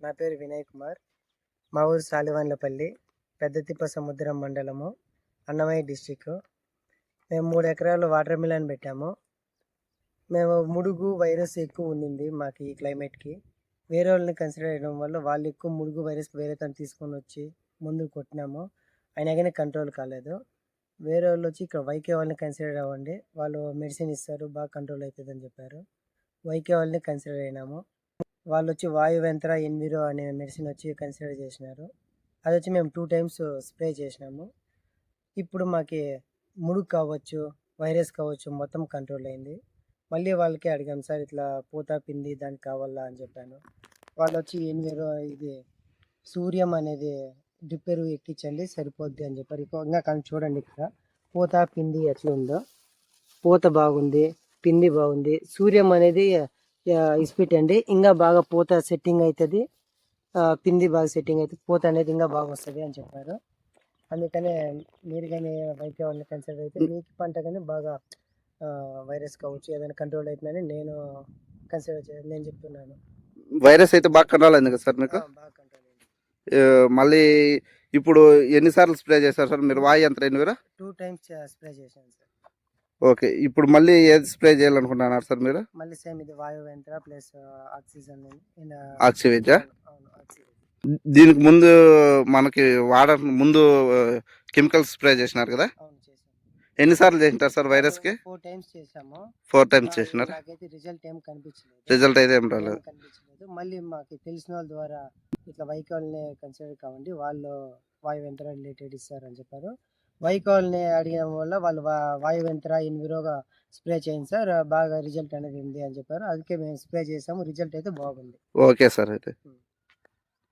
నా పేరు వినయ్ కుమార్. మా ఊరు సాలివాన్లపల్లి, పెద్దతిప్ప సముద్రం మండలము, అన్నమయ్య డిస్టిక్. మేము 3 ఎకరాలు వాటర్ మిలన్ పెట్టాము. మేము ముడుగు వైరస్ ఎక్కువ ఉండింది మాకు ఈ క్లైమేట్కి. వేరే వాళ్ళని కన్సిడర్ చేయడం వల్ల వాళ్ళు ఎక్కువ ముడుగు వైరస్ వేరే తను తీసుకొని వచ్చి ముందు కొట్టినాము, అయినా కానీ కంట్రోల్ కాలేదు. వేరే వాళ్ళు వచ్చి ఇక్కడ వైకే వాళ్ళని కన్సిడర్ అవ్వండి, వాళ్ళు మెడిసిన్ ఇస్తారు, బాగా కంట్రోల్ అవుతుంది అని చెప్పారు. వైకే వాళ్ళని కన్సిడర్ అయినాము. వాళ్ళు వచ్చి వాయువేంద్ర ఎన్విరో అనే మెడిసిన్ వచ్చి కన్సిడర్ చేసినారు. అది వచ్చి మేము 2 times స్ప్రే చేసినాము. ఇప్పుడు మాకు ముడుగు కావచ్చు, వైరస్ కావచ్చు, మొత్తం కంట్రోల్ అయింది. మళ్ళీ వాళ్ళకి అడిగాం, సార్ ఇట్లా పూత పిండి దానికి కావాలా అని చెప్పాను. వాళ్ళు వచ్చి ఎన్విరో ఇది సూర్యం అనేది డ్రిప్ ఎక్కించండి సరిపోద్ది అని చెప్పారు. ఇంకా కానీ చూడండి ఇక్కడ పూత పిండి ఎట్లా ఉందో, పూత బాగుంది, పిండి బాగుంది. సూర్యం అనేది ఇసిపెట్టండి, ఇంకా బాగా పూత సెట్టింగ్ అవుతుంది, పిండి బాగా సెట్టింగ్ అవుతుంది, పూత అనేది ఇంకా బాగా వస్తుంది అని చెప్పారు. అందుకనే మీరు కానీ వైద్య వాళ్ళని కన్సిడర్ అయితే మీకు పంట కానీ బాగా వైరస్ కావచ్చు ఏదైనా కంట్రోల్ అవుతుందని నేను చెప్తున్నాను. వైరస్ అయితే బాగా కంట్రోల్ అయింది కదా సార్ మీకు? బాగా కంట్రోల్ అయింది. మళ్ళీ ఇప్పుడు ఎన్నిసార్లు స్ప్రే చేశారు సార్ మీరు? వాయు యంత్ర ఎన్విరా 2 times స్ప్రే చేశాను సార్. ఓకే, ఇప్పుడు మళ్ళీ ఏది స్ప్రే చేయాలనుకుంటున్నారు సార్ మీరు? మళ్ళీ సేమ్ ఇది వాయువేంద్ర ప్లస్ ఆక్సిజన్ ఆక్సివేజా? దీనికి ముందు మనకి ముందు కెమికల్స్ స్ప్రే చేసినారు కదా? ఎన్నిసార్లు చేసినారు సార్ వైరస్ కి? 4 times చేసాము. 4 times చేసినారు. నాకైతే రిజల్ట్ ఏం కనిపించలేదు. రిజల్ట్ అయితే ఏం రాలేదు. మళ్ళీ మాకు తెలిసిన వాళ్ళ ద్వారా ఇట్లా వైకాల్ని కన్సిడర్ కావండి, వాళ్ళు వాయువేంద్ర రిలేటెడ్ ఇస్తారని చెప్పారు. వైకాల్ని అడిగిన వల్ల వాళ్ళు వాయువేంద్ర ఎన్విరోగా స్ప్రే చేయండి సార్, బాగా రిజల్ట్ అనేది ఉంది అని చెప్పారు. అందుకే మేము స్ప్రే చేసాము, రిజల్ట్ అయితే బాగుంది. ఓకే సార్ అయితే